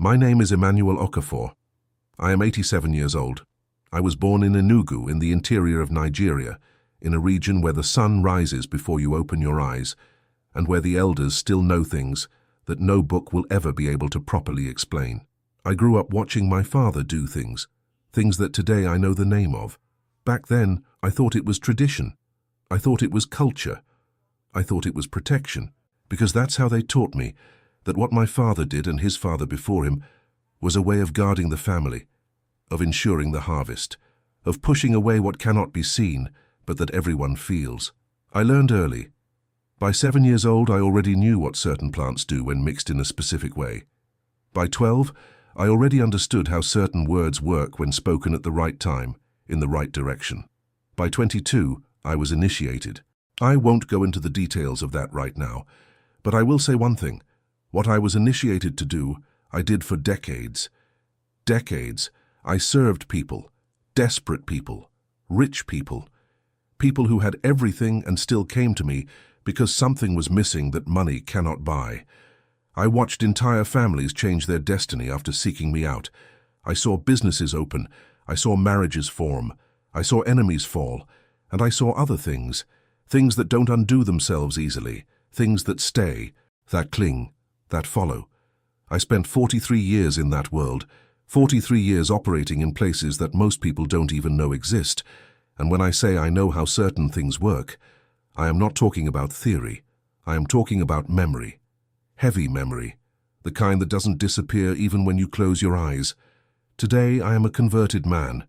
My name is Emmanuel Okafor. I am 87 years old. I was born in Enugu in the interior of Nigeria, in a region where the sun rises before you open your eyes, and where the elders still know things that no book will ever be able to properly explain. I grew up watching my father do things that today I know the name of. Back then, I thought it was tradition. I thought it was culture. I thought it was protection, because that's how they taught me that what my father did and his father before him was a way of guarding the family, of ensuring the harvest, of pushing away what cannot be seen, but that everyone feels. I learned early. By 7 years old, I already knew what certain plants do when mixed in a specific way. By 12, I already understood how certain words work when spoken at the right time, in the right direction. By 22, I was initiated. I won't go into the details of that right now, but I will say one thing. What I was initiated to do, I did for decades. Decades. I served people, desperate people, rich people, people who had everything and still came to me because something was missing that money cannot buy. I watched entire families change their destiny after seeking me out. I saw businesses open, I saw marriages form, I saw enemies fall, and I saw other things, things that don't undo themselves easily, things that stay, that cling, that follow. I spent 43 years in that world, 43 years operating in places that most people don't even know exist, and when I say I know how certain things work, I am not talking about theory, I am talking about memory. Heavy memory, the kind that doesn't disappear even when you close your eyes. Today I am a converted man.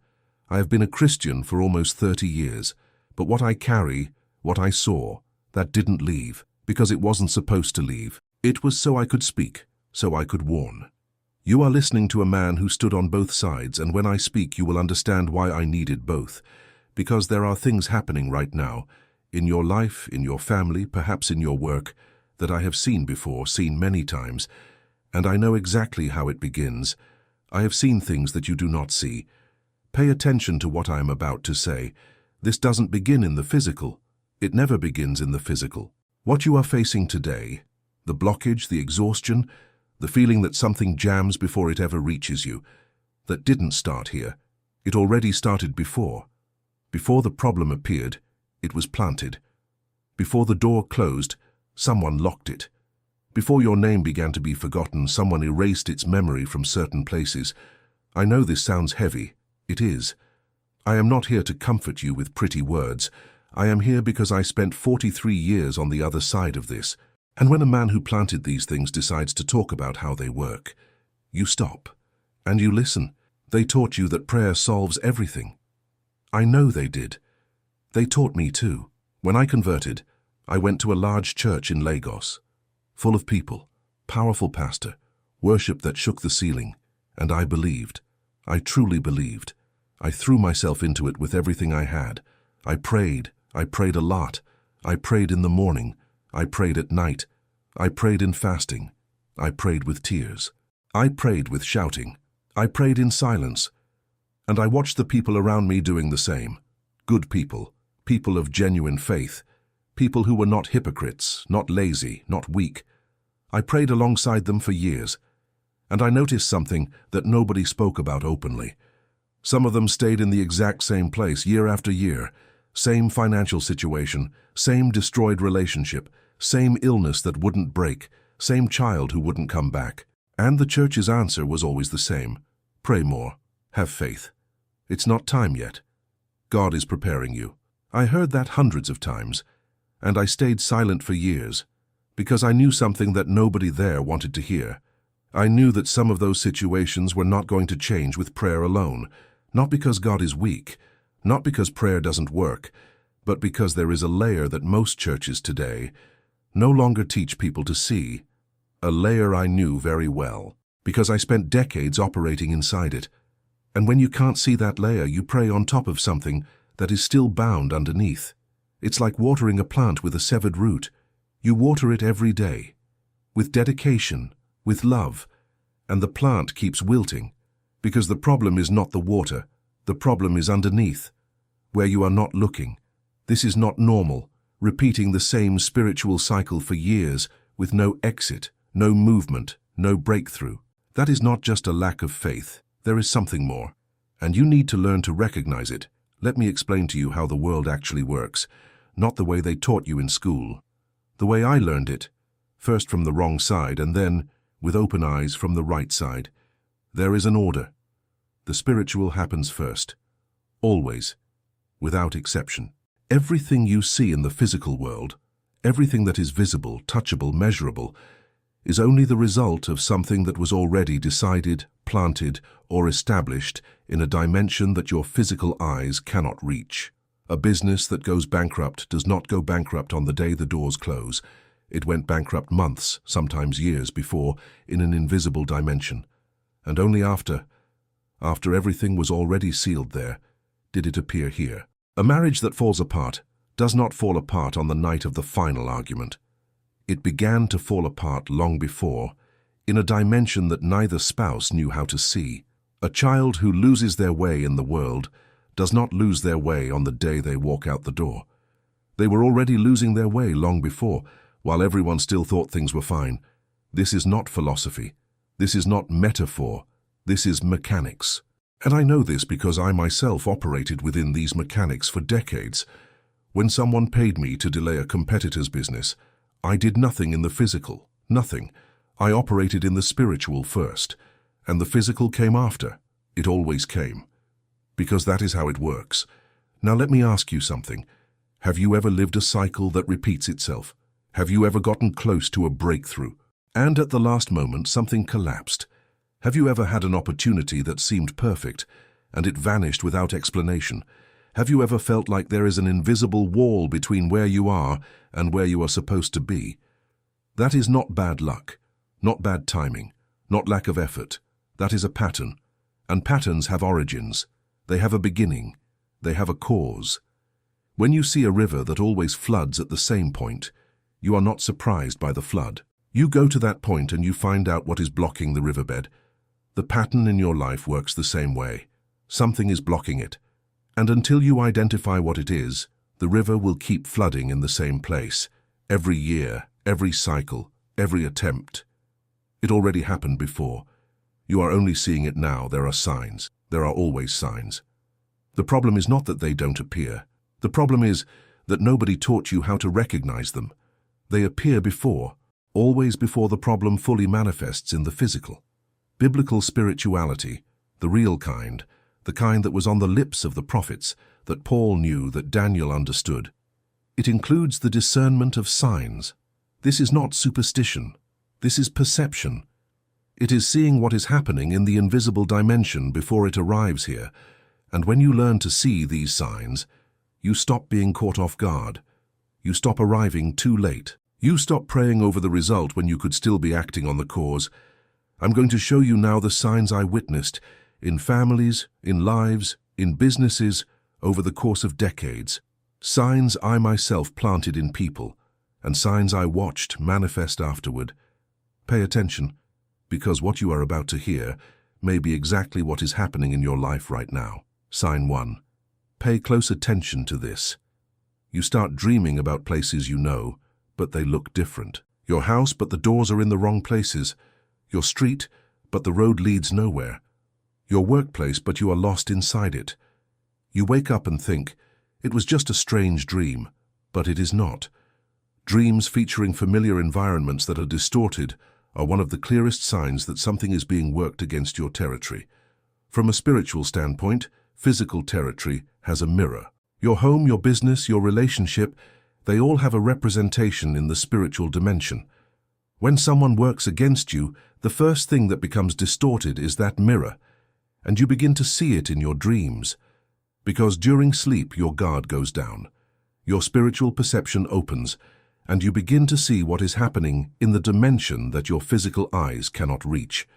I have been a Christian for almost 30 years, but what I carry, what I saw, that didn't leave, because it wasn't supposed to leave. It was so I could speak, so I could warn. You are listening to a man who stood on both sides, and when I speak you will understand why I needed both. Because there are things happening right now, in your life, in your family, perhaps in your work, that I have seen before, seen many times, and I know exactly how it begins. I have seen things that you do not see. Pay attention to what I am about to say. This doesn't begin in the physical. It never begins in the physical. What you are facing today, the blockage, the exhaustion, the feeling that something jams before it ever reaches you, that didn't start here. It already started before. Before the problem appeared, it was planted. Before the door closed, someone locked it. Before your name began to be forgotten, someone erased its memory from certain places. I know this sounds heavy. It is. I am not here to comfort you with pretty words. I am here because I spent 43 years on the other side of this. And when a man who planted these things decides to talk about how they work, you stop and you listen. They taught you that prayer solves everything. I know they did. They taught me too. When I converted, I went to a large church in Lagos, full of people, powerful pastor, worship that shook the ceiling, and I believed. I truly believed. I threw myself into it with everything I had. I prayed a lot. I prayed in the morning. I prayed at night. I prayed in fasting. I prayed with tears. I prayed with shouting. I prayed in silence. And I watched the people around me doing the same. Good people, people of genuine faith, people who were not hypocrites, not lazy, not weak. I prayed alongside them for years, and I noticed something that nobody spoke about openly. Some of them stayed in the exact same place year after year, same financial situation, same destroyed relationship, same illness that wouldn't break, same child who wouldn't come back. And the church's answer was always the same. Pray more. Have faith. It's not time yet. God is preparing you. I heard that hundreds of times, and I stayed silent for years, because I knew something that nobody there wanted to hear. I knew that some of those situations were not going to change with prayer alone, not because God is weak, not because prayer doesn't work, but because there is a layer that most churches today no longer teach people to see, a layer I knew very well, because I spent decades operating inside it. And when you can't see that layer, you pray on top of something that is still bound underneath. It's like watering a plant with a severed root. You water it every day, with dedication, with love, and the plant keeps wilting, because the problem is not the water, the problem is underneath, where you are not looking. This is not normal, repeating the same spiritual cycle for years with no exit, no movement, no breakthrough. That is not just a lack of faith. There is something more. And you need to learn to recognize it. Let me explain to you how the world actually works, not the way they taught you in school. The way I learned it, first from the wrong side and then, with open eyes, from the right side. There is an order. The spiritual happens first. Always. Without exception. Everything you see in the physical world, everything that is visible, touchable, measurable, is only the result of something that was already decided, planted, or established in a dimension that your physical eyes cannot reach. A business that goes bankrupt does not go bankrupt on the day the doors close. It went bankrupt months, sometimes years before, in an invisible dimension. And only after everything was already sealed there, did it appear here. A marriage that falls apart does not fall apart on the night of the final argument. It began to fall apart long before, in a dimension that neither spouse knew how to see. A child who loses their way in the world does not lose their way on the day they walk out the door. They were already losing their way long before, while everyone still thought things were fine. This is not philosophy. This is not metaphor. This is mechanics. And I know this because I myself operated within these mechanics for decades. When someone paid me to delay a competitor's business, I did nothing in the physical, nothing. I operated in the spiritual first, and the physical came after. It always came. Because that is how it works. Now let me ask you something. Have you ever lived a cycle that repeats itself? Have you ever gotten close to a breakthrough, and at the last moment something collapsed? Have you ever had an opportunity that seemed perfect, and it vanished without explanation? Have you ever felt like there is an invisible wall between where you are and where you are supposed to be? That is not bad luck, not bad timing, not lack of effort. That is a pattern. And patterns have origins. They have a beginning. They have a cause. When you see a river that always floods at the same point, you are not surprised by the flood. You go to that point and you find out what is blocking the riverbed. The pattern in your life works the same way. Something is blocking it. And until you identify what it is, the river will keep flooding in the same place. Every year, every cycle, every attempt. It already happened before. You are only seeing it now. There are signs. There are always signs. The problem is not that they don't appear. The problem is that nobody taught you how to recognize them. They appear before, always before the problem fully manifests in the physical. Biblical spirituality, the real kind, the kind that was on the lips of the prophets, that Paul knew, that Daniel understood. It includes the discernment of signs. This is not superstition. This is perception. It is seeing what is happening in the invisible dimension before it arrives here. And when you learn to see these signs, you stop being caught off guard. You stop arriving too late. You stop praying over the result when you could still be acting on the cause. I'm going to show you now the signs I witnessed in families, in lives, in businesses, over the course of decades. Signs I myself planted in people, and signs I watched manifest afterward. Pay attention, because what you are about to hear may be exactly what is happening in your life right now. Sign 1. Pay close attention to this. You start dreaming about places you know, but they look different. Your house, but the doors are in the wrong places. Your street, but the road leads nowhere. Your workplace, but you are lost inside it. You wake up and think, it was just a strange dream, but it is not. Dreams featuring familiar environments that are distorted are one of the clearest signs that something is being worked against your territory. From a spiritual standpoint, physical territory has a mirror. Your home, your business, your relationship, they all have a representation in the spiritual dimension. When someone works against you, the first thing that becomes distorted is that mirror, and you begin to see it in your dreams. Because during sleep your guard goes down, your spiritual perception opens, and you begin to see what is happening in the dimension that your physical eyes cannot reach.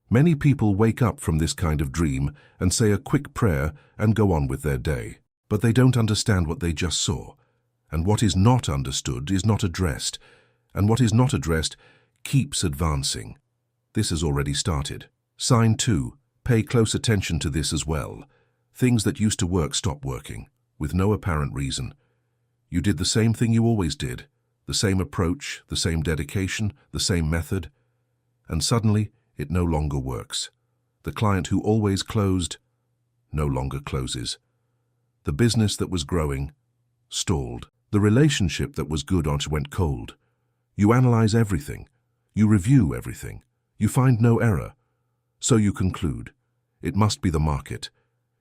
Many people wake up from this kind of dream and say a quick prayer and go on with their day. But they don't understand what they just saw. And what is not understood is not addressed. And what is not addressed keeps advancing. This has already started. Sign 2. Pay close attention to this as well. Things that used to work stop working, with no apparent reason. You did the same thing you always did, the same approach, the same dedication, the same method, and suddenly it no longer works. The client who always closed no longer closes. The business that was growing stalled. The relationship that was good went cold. You analyze everything. You review everything. You find no error. So you conclude, it must be the market.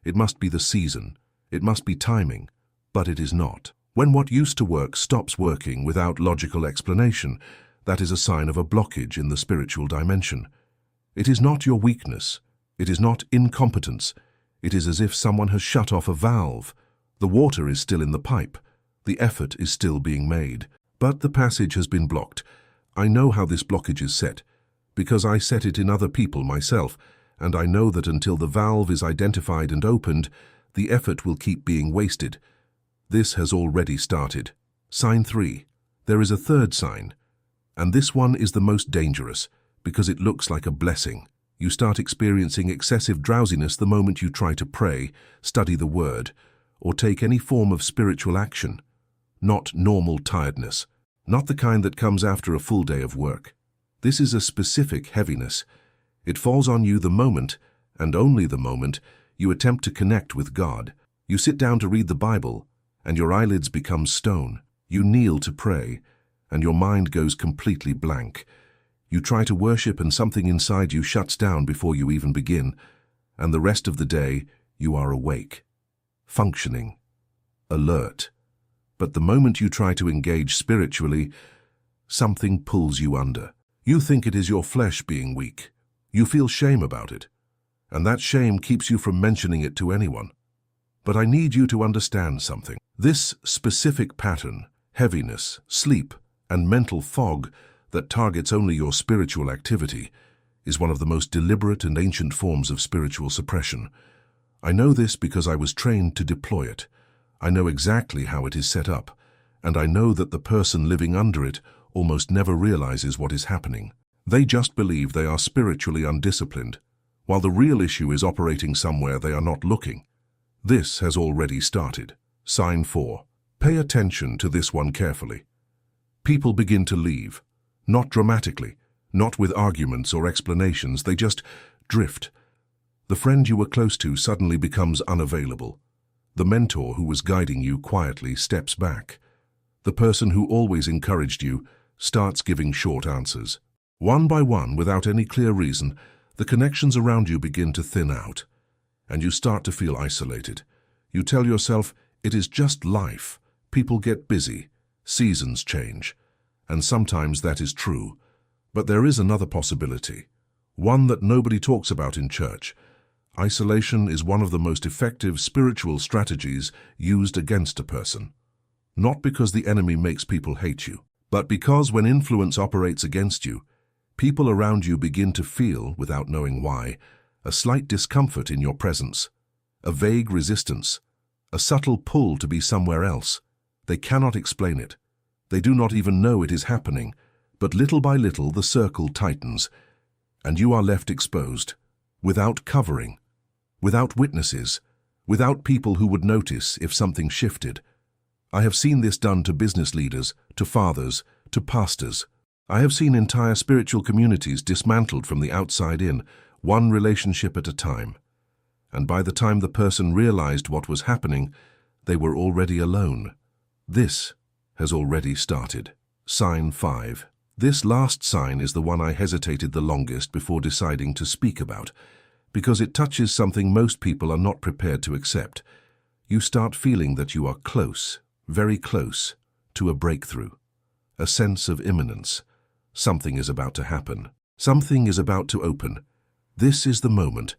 It must be the season. It must be timing. But it is not. When what used to work stops working without logical explanation, that is a sign of a blockage in the spiritual dimension. It is not your weakness. It is not incompetence. It is as if someone has shut off a valve. The water is still in the pipe. The effort is still being made. But the passage has been blocked. I know how this blockage is set, because I set it in other people myself, and I know that until the valve is identified and opened, the effort will keep being wasted. This has already started. Sign 3. There is a third sign, and this one is the most dangerous, because it looks like a blessing. You start experiencing excessive drowsiness the moment you try to pray, study the word, or take any form of spiritual action. Not normal tiredness, not the kind that comes after a full day of work. This is a specific heaviness. It falls on you the moment, and only the moment, you attempt to connect with God. You sit down to read the Bible, and your eyelids become stone. You kneel to pray, and your mind goes completely blank. You try to worship, and something inside you shuts down before you even begin, and the rest of the day you are awake, functioning, alert. But the moment you try to engage spiritually, something pulls you under. You think it is your flesh being weak. You feel shame about it, and that shame keeps you from mentioning it to anyone. But I need you to understand something. This specific pattern, heaviness, sleep, and mental fog that targets only your spiritual activity, is one of the most deliberate and ancient forms of spiritual suppression. I know this because I was trained to deploy it. I know exactly how it is set up, and I know that the person living under it almost never realizes what is happening. They just believe they are spiritually undisciplined, while the real issue is operating somewhere they are not looking. This has already started. Sign 4. Pay attention to this one carefully. People begin to leave. Not dramatically, not with arguments or explanations, they just drift. The friend you were close to suddenly becomes unavailable. The mentor who was guiding you quietly steps back. The person who always encouraged you starts giving short answers. One by one, without any clear reason, the connections around you begin to thin out, and you start to feel isolated. You tell yourself, it is just life. People get busy, seasons change, and sometimes that is true. But there is another possibility, one that nobody talks about in church. Isolation is one of the most effective spiritual strategies used against a person. Not because the enemy makes people hate you, but because when influence operates against you, people around you begin to feel, without knowing why, a slight discomfort in your presence, a vague resistance, a subtle pull to be somewhere else. They cannot explain it. They do not even know it is happening, but little by little the circle tightens, and you are left exposed, without covering, without witnesses, without people who would notice if something shifted. I have seen this done to business leaders, to fathers, to pastors. I have seen entire spiritual communities dismantled from the outside in, one relationship at a time. And by the time the person realized what was happening, they were already alone. This has already started. Sign 5. This last sign is the one I hesitated the longest before deciding to speak about, because it touches something most people are not prepared to accept. You start feeling that you are close, very close, to a breakthrough, a sense of imminence. Something is about to happen. Something is about to open. This is the moment,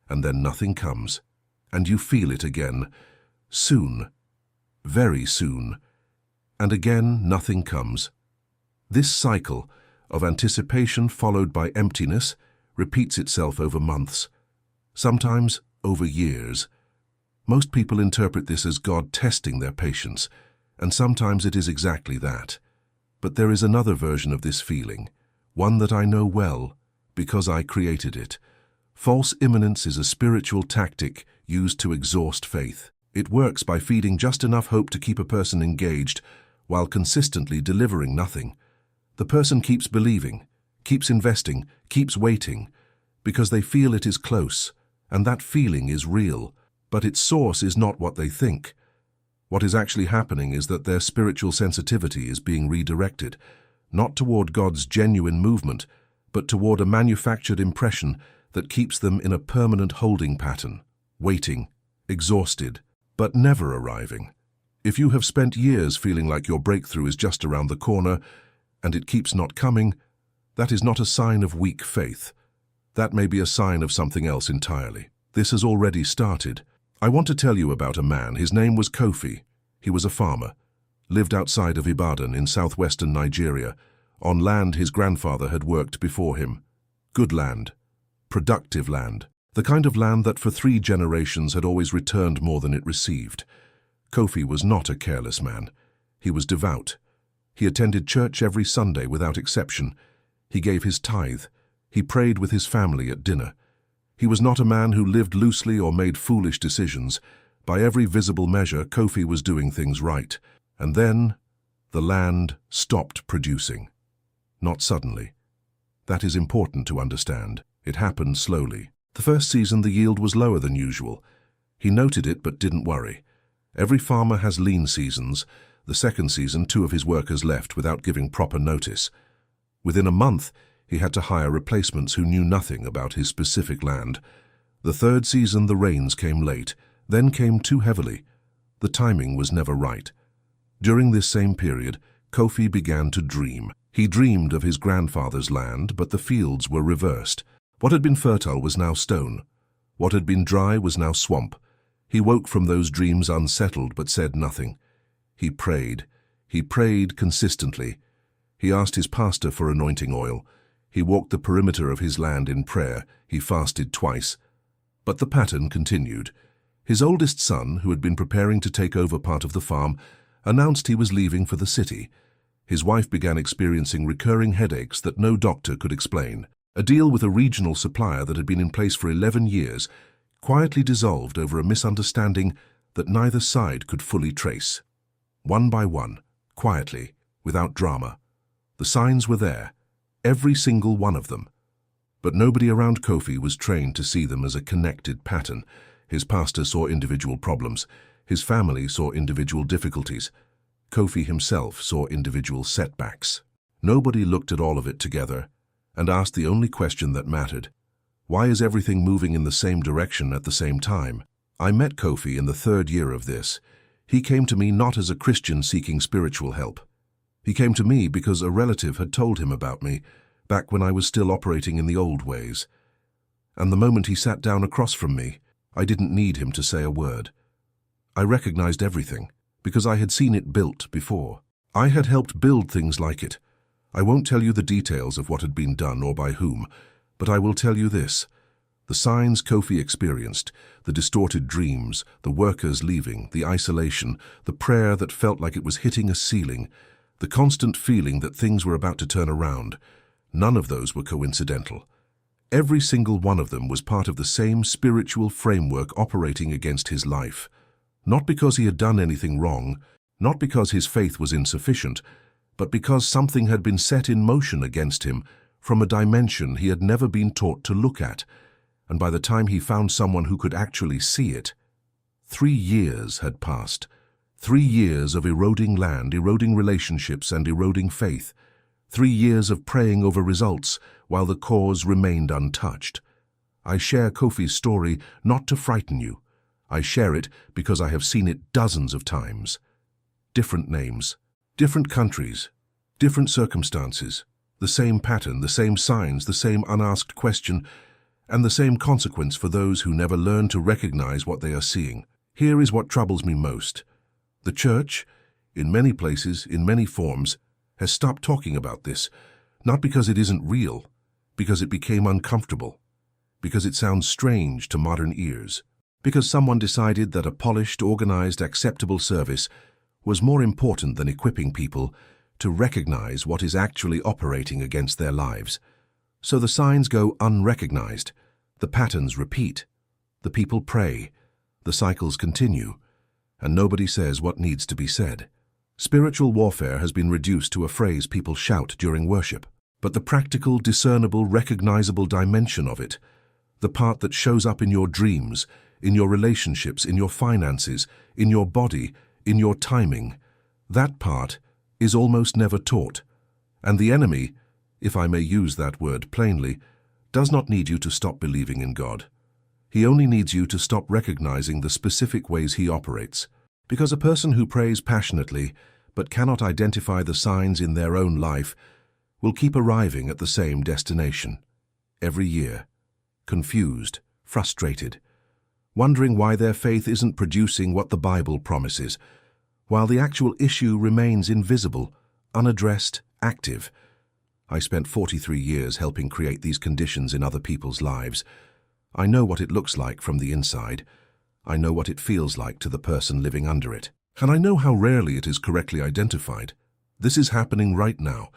and then nothing comes, and you feel it again, soon, very soon, and again nothing comes. This cycle of anticipation followed by emptiness repeats itself over months, sometimes over years. Most people interpret this as God testing their patience, and sometimes it is exactly that. But there is another version of this feeling, one that I know well, because I created it. False imminence is a spiritual tactic used to exhaust faith. It works by feeding just enough hope to keep a person engaged, while consistently delivering nothing. The person keeps believing, keeps investing, keeps waiting, because they feel it is close, and that feeling is real, but its source is not what they think. What is actually happening is that their spiritual sensitivity is being redirected, not toward God's genuine movement, but toward a manufactured impression that keeps them in a permanent holding pattern, waiting, exhausted, but never arriving. If you have spent years feeling like your breakthrough is just around the corner, and it keeps not coming, that is not a sign of weak faith. That may be a sign of something else entirely. This has already started. I want to tell you about a man. His name was Kofi. He was a farmer, lived outside of Ibadan in southwestern Nigeria, on land his grandfather had worked before him. Good land, productive land, the kind of land that for 3 generations had always returned more than it received. Kofi was not a careless man. He was devout. He attended church every Sunday without exception. He gave his tithe. He prayed with his family at dinner. He was not a man who lived loosely or made foolish decisions. By every visible measure, Kofi was doing things right. And then, the land stopped producing. Not suddenly. That is important to understand. It happened slowly. The first season, the yield was lower than usual. He noted it but didn't worry. Every farmer has lean seasons. The second season, 2 of his workers left without giving proper notice. Within a month, he had to hire replacements who knew nothing about his specific land. The third season, the rains came late, then came too heavily. The timing was never right. During this same period, Kofi began to dream. He dreamed of his grandfather's land, but the fields were reversed. What had been fertile was now stone. What had been dry was now swamp. He woke from those dreams unsettled but said nothing. He prayed. He prayed consistently. He asked his pastor for anointing oil. He walked the perimeter of his land in prayer. He fasted twice. But the pattern continued. His oldest son, who had been preparing to take over part of the farm, announced he was leaving for the city. His wife began experiencing recurring headaches that no doctor could explain. A deal with a regional supplier that had been in place for 11 years quietly dissolved over a misunderstanding that neither side could fully trace. One by one, quietly, without drama. The signs were there, every single one of them. But nobody around Kofi was trained to see them as a connected pattern. His pastor saw individual problems. His family saw individual difficulties. Kofi himself saw individual setbacks. Nobody looked at all of it together and asked the only question that mattered. Why is everything moving in the same direction at the same time? I met Kofi in the 3rd year of this. He came to me not as a Christian seeking spiritual help. He came to me because a relative had told him about me, back when I was still operating in the old ways. And the moment he sat down across from me, I didn't need him to say a word. I recognized everything, because I had seen it built before. I had helped build things like it. I won't tell you the details of what had been done or by whom, but I will tell you this. The signs Kofi experienced, the distorted dreams, the workers leaving, the isolation, the prayer that felt like it was hitting a ceiling, the constant feeling that things were about to turn around, none of those were coincidental. Every single one of them was part of the same spiritual framework operating against his life. Not because he had done anything wrong, not because his faith was insufficient, but because something had been set in motion against him from a dimension he had never been taught to look at, and by the time he found someone who could actually see it, 3 years had passed. 3 years of eroding land, eroding relationships, and eroding faith. 3 years of praying over results while the cause remained untouched. I share Kofi's story not to frighten you. I share it because I have seen it dozens of times. Different names, different countries, different circumstances, the same pattern, the same signs, the same unasked question, and the same consequence for those who never learn to recognize what they are seeing. Here is what troubles me most. The church, in many places, in many forms, has stopped talking about this, not because it isn't real, because it became uncomfortable, because it sounds strange to modern ears, because someone decided that a polished, organized, acceptable service was more important than equipping people to recognize what is actually operating against their lives. So the signs go unrecognized, the patterns repeat, the people pray, the cycles continue, and nobody says what needs to be said. Spiritual warfare has been reduced to a phrase people shout during worship. but the practical, discernible, recognizable dimension of it, the part that shows up in your dreams, in your relationships, in your finances, in your body, in your timing, that part is almost never taught. And the enemy, if I may use that word plainly, does not need you to stop believing in God. He only needs you to stop recognizing the specific ways he operates. Because a person who prays passionately but cannot identify the signs in their own life will keep arriving at the same destination every year, confused, frustrated, wondering why their faith isn't producing what the Bible promises, while the actual issue remains invisible, unaddressed, active. I spent 43 years helping create these conditions in other people's lives. I know what it looks like from the inside. I know what it feels like to the person living under it. And I know how rarely it is correctly identified. This is happening right now,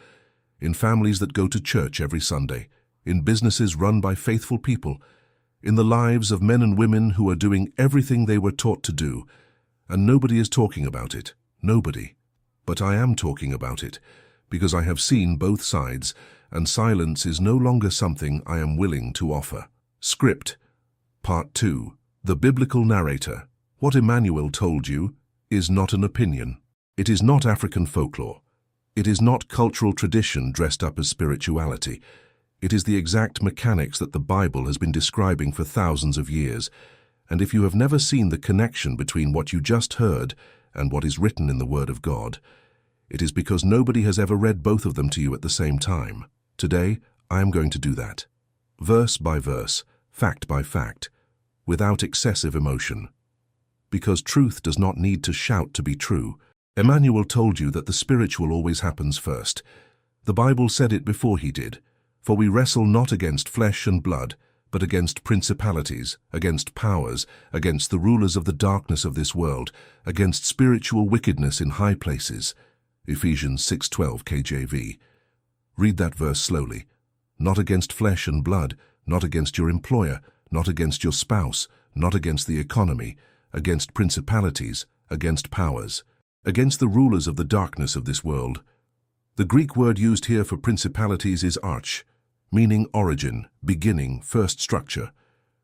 in families that go to church every Sunday, in businesses run by faithful people, in the lives of men and women who are doing everything they were taught to do, and nobody is talking about it. Nobody. But I am talking about it, because I have seen both sides, and silence is no longer something I am willing to offer. Script. Part 2. The Biblical Narrator. What Emmanuel told you is not an opinion. It is not African folklore. It is not cultural tradition dressed up as spirituality. It is the exact mechanics that the Bible has been describing for thousands of years. And if you have never seen the connection between what you just heard and what is written in the Word of God, it is because nobody has ever read both of them to you at the same time. Today, I am going to do that. Verse by verse, fact by fact, without excessive emotion. Because truth does not need to shout to be true. Emmanuel told you that the spiritual always happens first. The Bible said it before he did. For we wrestle not against flesh and blood, but against principalities, against powers, against the rulers of the darkness of this world, against spiritual wickedness in high places. Ephesians 6:12 KJV. Read that verse slowly. Not against flesh and blood, not against your employer, not against your spouse, not against the economy, against principalities, against powers, against the rulers of the darkness of this world. The Greek word used here for principalities is arch, meaning origin, beginning, first structure,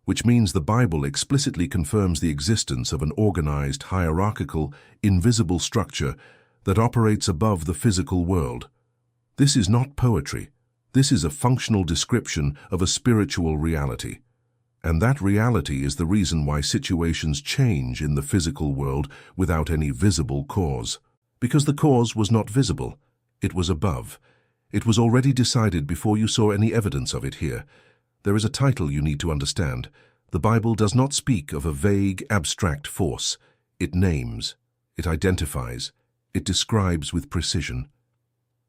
which means the Bible explicitly confirms the existence of an organized, hierarchical, invisible structure that operates above the physical world. This is not poetry. This is a functional description of a spiritual reality. And that reality is the reason why situations change in the physical world without any visible cause. Because the cause was not visible. It was above. It was already decided before you saw any evidence of it here. There is a title you need to understand. The Bible does not speak of a vague, abstract force. It names. It identifies. It describes with precision.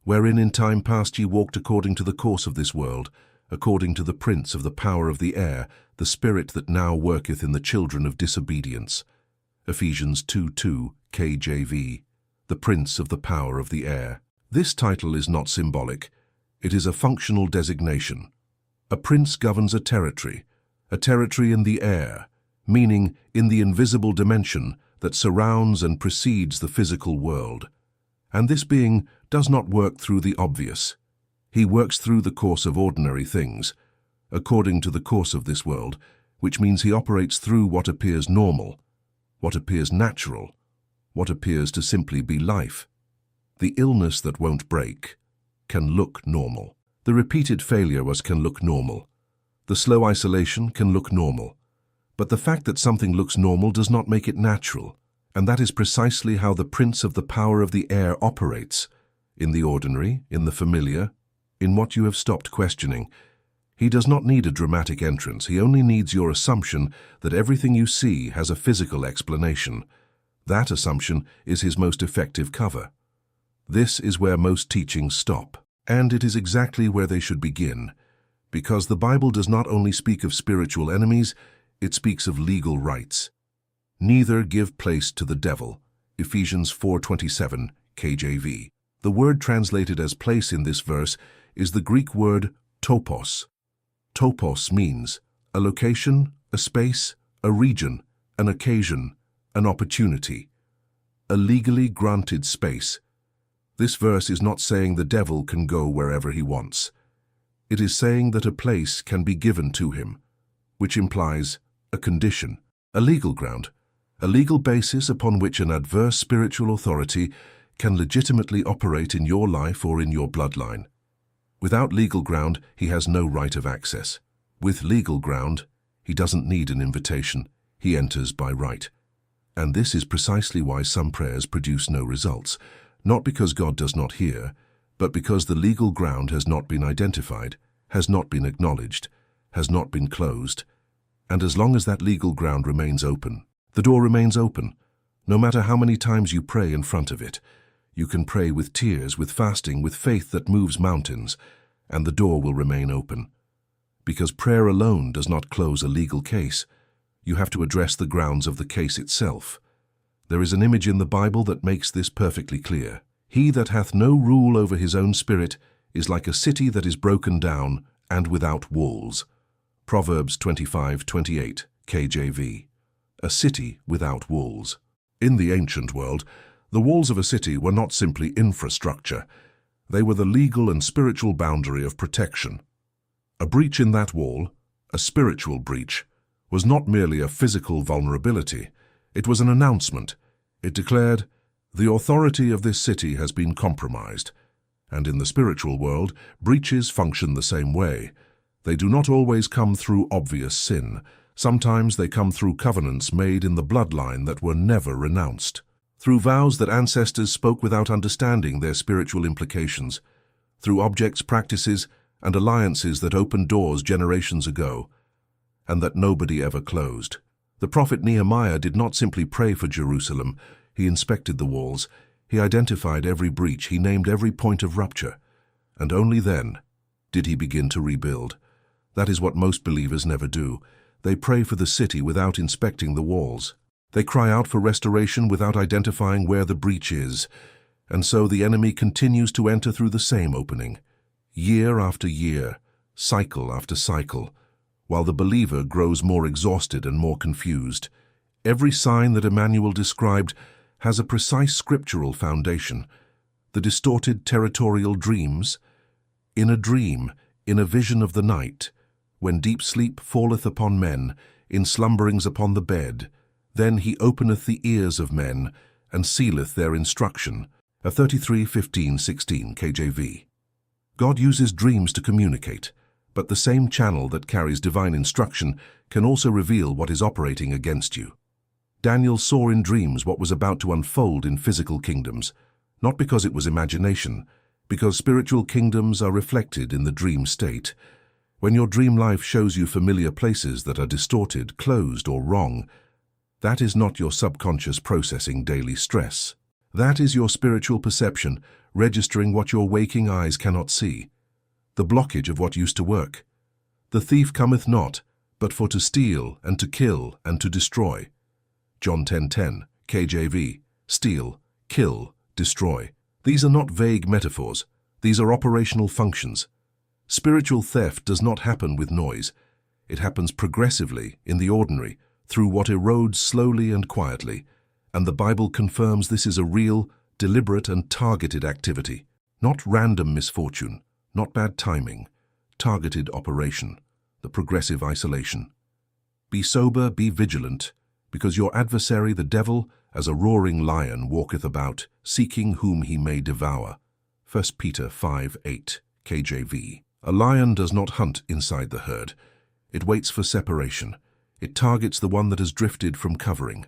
Wherein in time past ye walked according to the course of this world, according to the prince of the power of the air, the spirit that now worketh in the children of disobedience. Ephesians 2:2 KJV. The prince of the power of the air. This title is not symbolic. It is a functional designation. A prince governs a territory in the air, meaning in the invisible dimension that surrounds and precedes the physical world. And this being does not work through the obvious. He works through the course of ordinary things, according to the course of this world, which means he operates through what appears normal, what appears natural, what appears to simply be life. The illness that won't break can look normal. The repeated failure can look normal. The slow isolation can look normal. But the fact that something looks normal does not make it natural, and that is precisely how the prince of the power of the air operates, in the ordinary, in the familiar, in what you have stopped questioning. He does not need a dramatic entrance. He only needs your assumption that everything you see has a physical explanation. That assumption is his most effective cover. This is where most teachings stop, and it is exactly where they should begin, because the Bible does not only speak of spiritual enemies, it speaks of legal rights. Neither give place to the devil. Ephesians 4:27 KJV. The word translated as place in this verse is the Greek word topos. Topos means a location, a space, a region, an occasion, an opportunity, a legally granted space. This verse is not saying the devil can go wherever he wants. It is saying that a place can be given to him, which implies a condition, a legal ground, a legal basis upon which an adverse spiritual authority can legitimately operate in your life or in your bloodline. Without legal ground, he has no right of access. With legal ground, he doesn't need an invitation. He enters by right. And this is precisely why some prayers produce no results, not because God does not hear, but because the legal ground has not been identified, has not been acknowledged, has not been closed. And as long as that legal ground remains open, the door remains open. No matter how many times you pray in front of it, you can pray with tears, with fasting, with faith that moves mountains, and the door will remain open. Because prayer alone does not close a legal case. You have to address the grounds of the case itself. There is an image in the Bible that makes this perfectly clear. He that hath no rule over his own spirit is like a city that is broken down and without walls. Proverbs 25:28, KJV. A city without walls. In the ancient world, the walls of a city were not simply infrastructure. They were the legal and spiritual boundary of protection. A breach in that wall, a spiritual breach, was not merely a physical vulnerability. It was an announcement. It declared, "The authority of this city has been compromised." And in the spiritual world, breaches function the same way. They do not always come through obvious sin. Sometimes they come through covenants made in the bloodline that were never renounced, through vows that ancestors spoke without understanding their spiritual implications, through objects, practices, and alliances that opened doors generations ago, and that nobody ever closed. The prophet Nehemiah did not simply pray for Jerusalem. He inspected the walls. He identified every breach. He named every point of rupture. And only then did he begin to rebuild. That is what most believers never do. They pray for the city without inspecting the walls. They cry out for restoration without identifying where the breach is. And so the enemy continues to enter through the same opening, year after year, cycle after cycle, while the believer grows more exhausted and more confused. Every sign that Emmanuel described has a precise scriptural foundation. The distorted territorial dreams. In a dream, in a vision of the night, when deep sleep falleth upon men, in slumberings upon the bed, then he openeth the ears of men, and sealeth their instruction. A 33:15-16 KJV. God uses dreams to communicate, but the same channel that carries divine instruction can also reveal what is operating against you. Daniel saw in dreams what was about to unfold in physical kingdoms, not because it was imagination, because spiritual kingdoms are reflected in the dream state. When your dream life shows you familiar places that are distorted, closed, or wrong, that is not your subconscious processing daily stress. That is your spiritual perception, registering what your waking eyes cannot see. The blockage of what used to work. The thief cometh not, but for to steal, and to kill, and to destroy. John 10:10, KJV. Steal, kill, destroy. These are not vague metaphors. These are operational functions. Spiritual theft does not happen with noise. It happens progressively, in the ordinary, through what erodes slowly and quietly, and the Bible confirms this is a real, deliberate and targeted activity, not random misfortune, not bad timing, targeted operation, the progressive isolation. Be sober, be vigilant, because your adversary the devil, as a roaring lion, walketh about, seeking whom he may devour. 1 Peter 5:8, KJV. A lion does not hunt inside the herd. It waits for separation. It targets the one that has drifted from covering.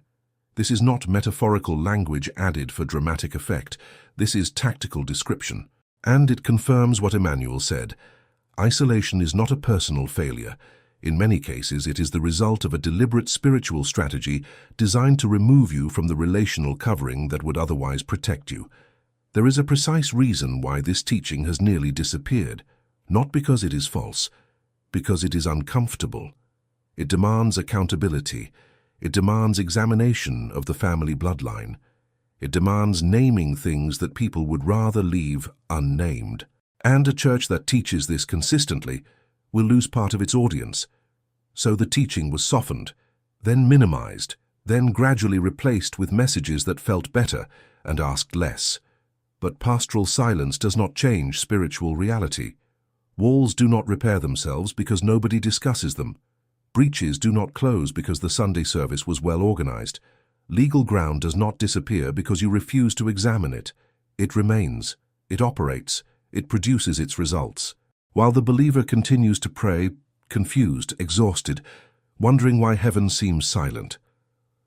This is not metaphorical language added for dramatic effect. This is tactical description. And it confirms what Emmanuel said. Isolation is not a personal failure. In many cases, it is the result of a deliberate spiritual strategy designed to remove you from the relational covering that would otherwise protect you. There is a precise reason why this teaching has nearly disappeared. Not because it is false, because it is uncomfortable. It demands accountability. It demands examination of the family bloodline. It demands naming things that people would rather leave unnamed. And a church that teaches this consistently will lose part of its audience. So the teaching was softened, then minimized, then gradually replaced with messages that felt better and asked less. But pastoral silence does not change spiritual reality. Walls do not repair themselves because nobody discusses them. Breaches do not close because the Sunday service was well organized. Legal ground does not disappear because you refuse to examine it. It remains. It operates. It produces its results. While the believer continues to pray, confused, exhausted, wondering why heaven seems silent.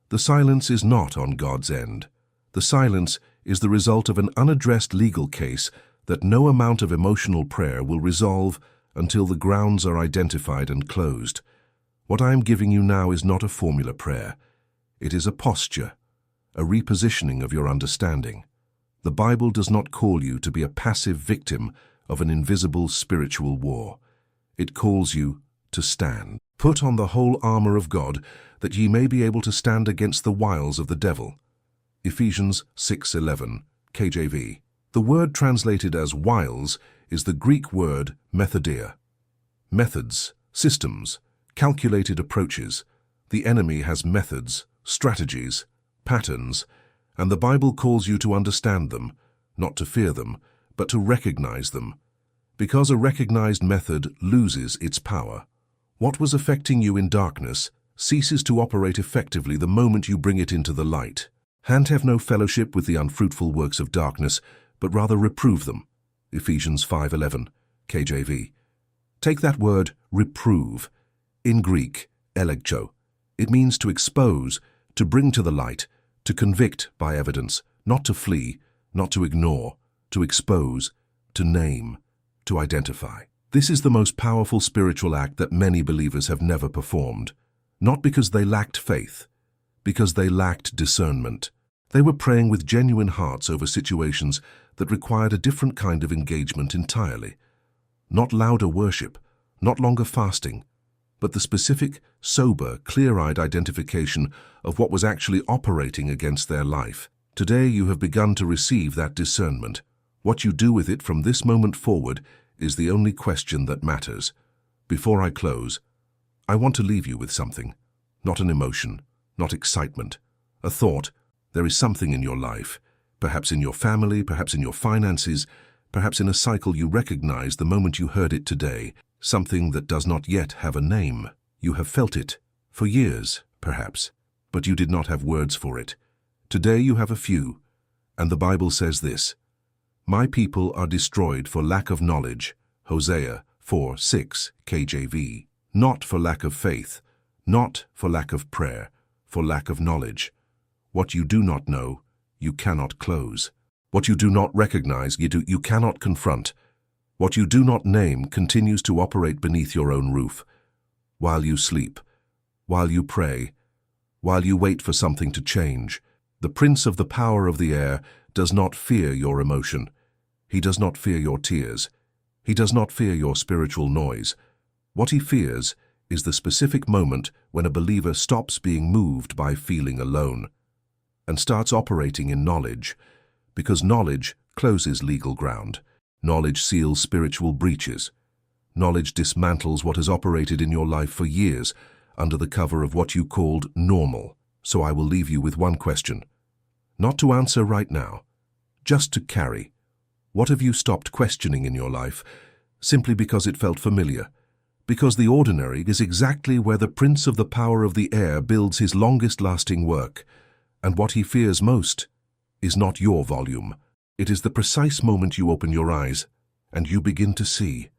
The silence is not on God's end. The silence is the result of an unaddressed legal case that no amount of emotional prayer will resolve until the grounds are identified and closed. What I am giving you now is not a formula prayer. It is a posture, a repositioning of your understanding. The Bible does not call you to be a passive victim of an invisible spiritual war. It calls you to stand. Put on the whole armor of God, that ye may be able to stand against the wiles of the devil. Ephesians 6:11, KJV. The word translated as wiles is the Greek word methodia. Methods, systems, calculated approaches. The enemy has methods, strategies, patterns, and the Bible calls you to understand them, not to fear them, but to recognize them. Because a recognized method loses its power. What was affecting you in darkness ceases to operate effectively the moment you bring it into the light. And have no fellowship with the unfruitful works of darkness, but rather reprove them. Ephesians 5:11, KJV. Take that word, reprove. In Greek, elegcho. It means to expose, to bring to the light, to convict by evidence, not to flee, not to ignore, to expose, to name, to identify. This is the most powerful spiritual act that many believers have never performed. Not because they lacked faith, because they lacked discernment. They were praying with genuine hearts over situations that required a different kind of engagement entirely. Not louder worship, not longer fasting, but the specific, sober, clear-eyed identification of what was actually operating against their life. Today you have begun to receive that discernment. What you do with it from this moment forward is the only question that matters. Before I close, I want to leave you with something. Not an emotion, not excitement. A thought. There is something in your life, perhaps in your family, perhaps in your finances, perhaps in a cycle you recognized the moment you heard it today. Something that does not yet have a name. You have felt it, for years, perhaps, but you did not have words for it. Today you have a few, and the Bible says this: My people are destroyed for lack of knowledge. Hosea 4:6, KJV. Not for lack of faith, not for lack of prayer, for lack of knowledge. What you do not know, you cannot close. What you do not recognize, you cannot confront. What you do not name continues to operate beneath your own roof. While you sleep, while you pray, while you wait for something to change, the prince of the power of the air does not fear your emotion. He does not fear your tears. He does not fear your spiritual noise. What he fears is the specific moment when a believer stops being moved by feeling alone and starts operating in knowledge, because knowledge closes legal ground. Knowledge seals spiritual breaches. Knowledge dismantles what has operated in your life for years under the cover of what you called normal. So I will leave you with one question. Not to answer right now, just to carry. What have you stopped questioning in your life simply because it felt familiar? Because the ordinary is exactly where the prince of the power of the air builds his longest-lasting work, and what he fears most is not your volume. It is the precise moment you open your eyes and you begin to see.